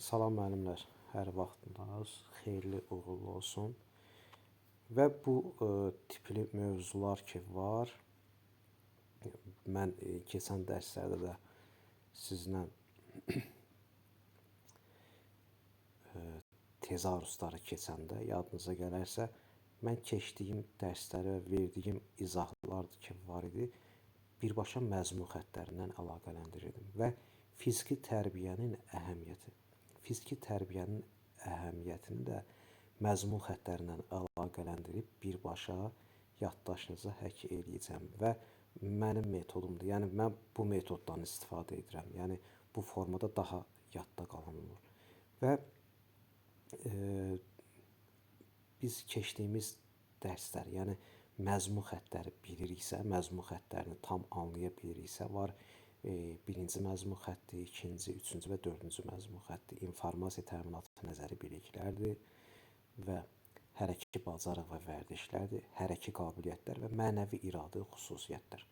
Salam müəllimlər, hər vaxtınız xeyirli, uğurlu olsun. Və bu tipli mövzular ki var, mən keçən dərslərdə də sizlə tezarusları keçəndə yadınıza gələrsə, mən keçdiyim dərslərə verdiyim izahlardır ki var idi, birbaşa məzmun xəttlərindən əlaqələndirirdim və fiziki tərbiyənin əhəmiyyəti. Fiziki tərbiyənin əhəmiyyətini də məzmun xəttlərindən əlaqələndirib birbaşa yaddaşınıza həkk eləyəcəm və mənim metodumdur. Yəni mən bu metoddan istifadə edirəm. Yəni bu formada daha yadda qalan olur. Və biz keçdiyimiz dərslər, yəni məzmun xəttləri biliriksə, məzmun xəttlərini tam anlaya biliriksə, var birinci məzmun xətti, ikinci, üçüncü və dördüncü məzmun xətti informasiya təminatı nəzəri biliklərdir və hərəki bacarıq və vərdişlərdir, hərəki qabiliyyətlər və mənəvi iradə xüsusiyyətlər.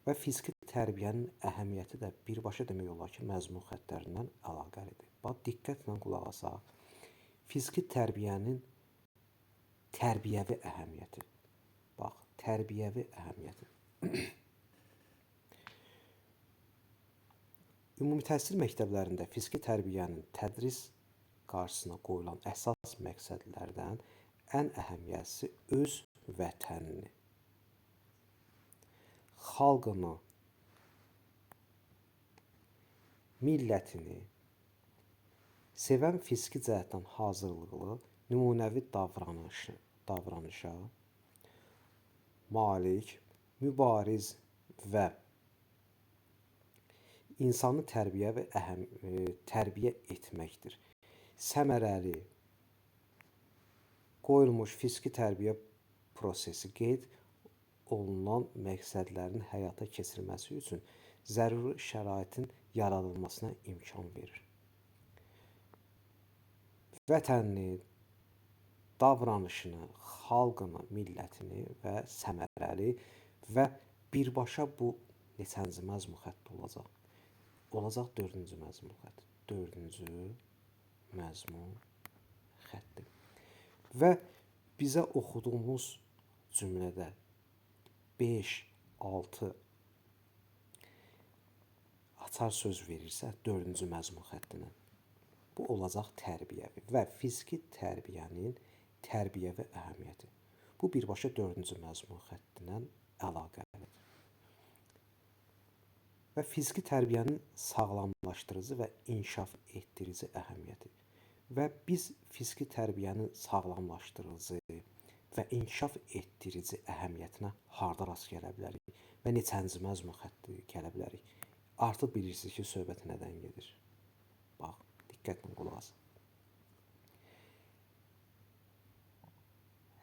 Və fiziki tərbiyənin əhəmiyyəti də birbaşa demək olar ki, məzmun xəttlərindən əlaqəlidir. Bax, diqqətlə qulaq asaq. Fiziki tərbiyənin tərbiyəvi əhəmiyyəti. Bax, tərbiyəvi əhəmiyyəti. Ümumi təhsil məktəblərində fiziki tərbiyənin tədris qarşısına qoyulan əsas məqsədlərdən ən əhəmiyyətlisi öz vətənini, xalqını, millətini sevən fiziki cəhətdən hazırlıqlı, nümunəvi davranışa malik, mübariz və insanı tərbiyə etməkdir. Səmərəli qoyulmuş fiziki tərbiyə prosesi qeyd olunan məqsədlərin həyata keçirilməsi üçün zəruri şəraitin yaradılmasına imkan verir. Vətənini, davranışını, xalqını, millətini və səmərəli və birbaşa bu neçənci məzmun xətti olacaq? Olacaq dördüncü məzmun xətti. Dördüncü məzmun xətti. Və bizə oxuduğumuz cümlədə 5, 6 açar söz verirsə, dördüncü məzmun xəttindən. Bu olacaq tərbiyəvi və fiziki tərbiyənin tərbiyəvi əhəmiyyəti. Bu birbaşa dördüncü məzmun xəttindən əlaqəlidir. Və fiziki tərbiyənin sağlamlaşdırıcı və inkişaf etdirici əhəmiyyəti. Və biz fiziki tərbiyənin sağlamlaşdırıcı və inkişaf etdirici əhəmiyyətinə harda rast gələ bilərik və neçənci məzmun xətti gələ bilərik? Artıq bilirsiniz ki, söhbət nədən gedir. Bax, diqqətlə qulaq asın.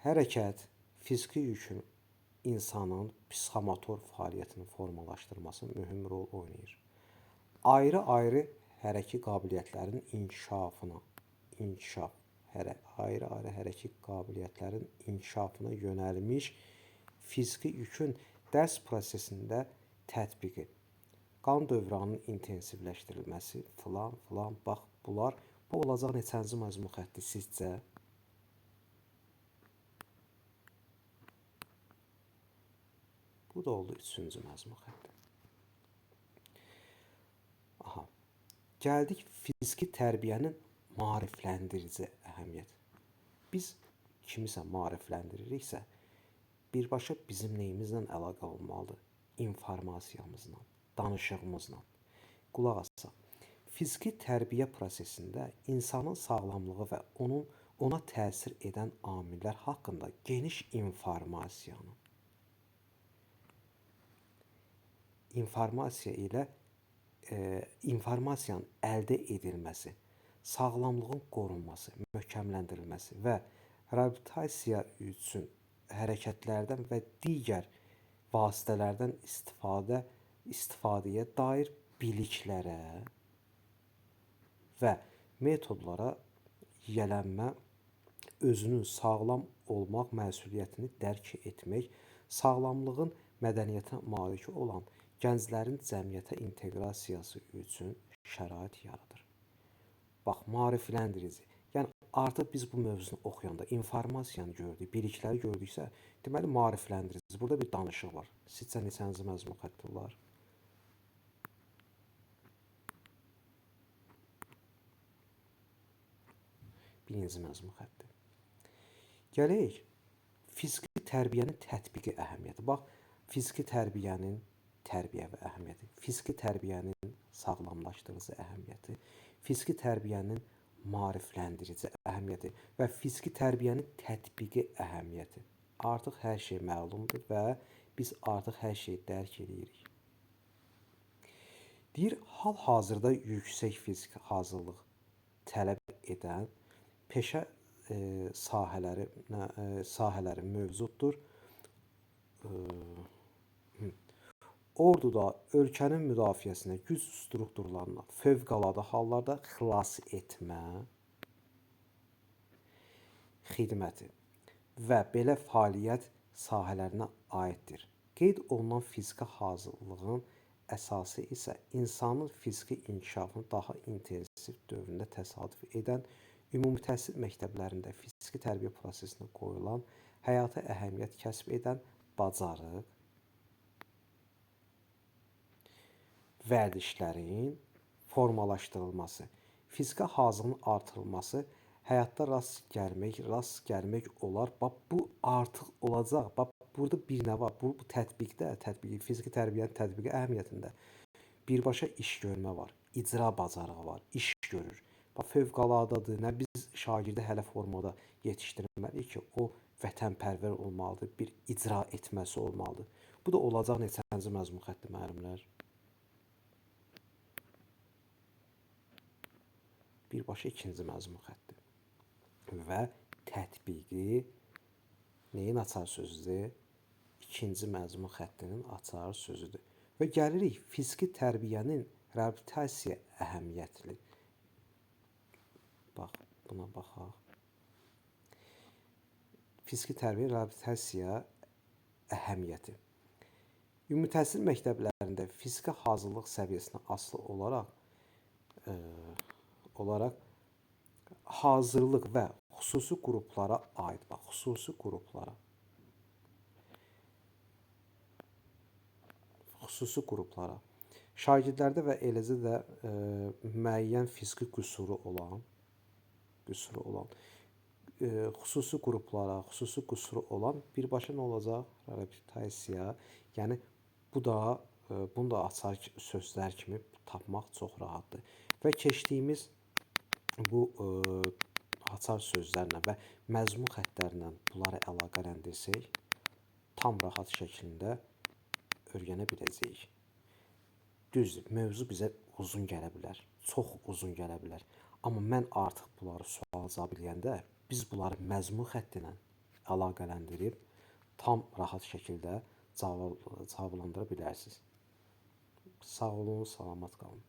Hərəkət fiziki yükün insanın psixomotor fəaliyyətini formalaşdırması mühüm rol oynayır. Ayrı-ayrı hərəki qabiliyyətlərin inkişafına yönəlmiş fiziki yükün dərs prosesində tətbiqi, qan dövranının intensivləşdirilməsi filan, bax bunlar, bu olacaq neçənci məzmun xətti sizcə? Bu da oldu üçüncü məzmun xətti. Aha. Gəldik fiziki tərbiyənin maarifləndirici əhəmiyyəti. Biz kimisə maarifləndiririksə, birbaşa bizim neyimizlə əlaqə olmalıdır? İnformasiyamızla, danışığımızla. Qulaq asaq. Fiziki tərbiyə prosesində insanın sağlamlığı və ona təsir edən amillər haqqında geniş informasiyanın əldə edilməsi, sağlamlığın qorunması, möhkəmləndirilməsi və reabilitasiya üçün hərəkətlərdən və digər vasitələrdən istifadəyə dair biliklərə və metodlara yiyələnmə, özünün sağlam olmaq məsuliyyətini dərk etmək, sağlamlığın mədəniyyətinə malik olan gənclərin cəmiyyətə inteqrasiyası üçün şərait yaradır. Bax, maarifləndirici. Yəni artıq biz bu mövzunu oxuyanda informasiyanı gördük, bilikləri gördüksə, deməli maarifləndirici. Burada bir danışıq var. Sizcə neçənci məzmun xətti olar? Birinci məzmun xətti. Gələk fiziki tərbiyənin tətbiqi əhəmiyyəti. Bax, fiziki tərbiyənin tərbiyəvi əhəmiyyəti, fiziki tərbiyənin sağlamlaşdırıcı əhəmiyyəti, fiziki tərbiyənin maarifləndirici əhəmiyyəti və fiziki tərbiyənin tətbiqi əhəmiyyəti. Artıq hər şey məlumdur və biz artıq hər şeyi dərk edirik. Deyir, hal-hazırda yüksək fiziki hazırlıq tələb edən peşə sahələri mövcuddur. Orduda ölkənin müdafiəsinə, güc strukturlarına fövqəladə hallarda xilas etmə xidməti və belə fəaliyyət sahələrinə aiddir. Qeyd olunan fiziki hazırlığın əsası isə insanın fiziki inkişafının daha intensiv dövründə təsadüf edən ümumi təhsil məktəblərində fiziki tərbiyə prosesinə qoyulan həyata əhəmiyyət kəsb edən bacarıq, vərdişlərin formalaşdırılması, fiziki hazırlığın artırılması, həyatda rast gəlmək olar. Bax, bu artıq olacaq. Bax, burada bir nə var? Bu tətbiqdə, fiziki tərbiyənin tətbiqi əhəmiyyətində birbaşa iş görmə var, icra bacarığı var, iş görür. Bax, fövqəladadır. Nə biz şagirdi hələ formada yetişdirməliyik ki, o vətənpərvər olmalıdır, bir icra etməsi olmalıdır. Bu da olacaq neçənci məzmun xətti müəllimlər? Birbaşa ikinci məzmun xətti. Və tətbiqi neyin açar sözüdür? İkinci məzmun xəttinin açar sözüdür. Və gəlirik fiziki tərbiyənin reabilitasiya əhəmiyyətli. Bax, buna baxaq. Fiziki tərbiyə reabilitasiya əhəmiyyəti. Ümumi təhsil məktəblərində fiziki hazırlıq səviyyəsinə asılı olaraq hazırlıq və xüsusi qruplara aid, bax, xüsusi qruplara, şagirdlərdə və eləcə də müəyyən fiziki qüsuru olan, xüsusi qruplara, xüsusi qüsuru olan birbaşa nə olacaq? Reabilitasiya, yəni bunu da açar sözlər kimi tapmaq çox rahatdır. Və keçdiyimiz bu açar sözlərlə və məzmun xəttlərlə bunları əlaqələndirsək, tam rahat şəkildə öyrənə biləcəyik. Düzdür, mövzu bizə uzun gələ bilər, çox uzun gələ bilər. Amma mən artıq bunları sual cavab eləyəndə biz bunları məzmun xətti ilə əlaqələndirib tam rahat şəkildə cavablandıra bilərsiniz. Sağ olun, salamat qalın.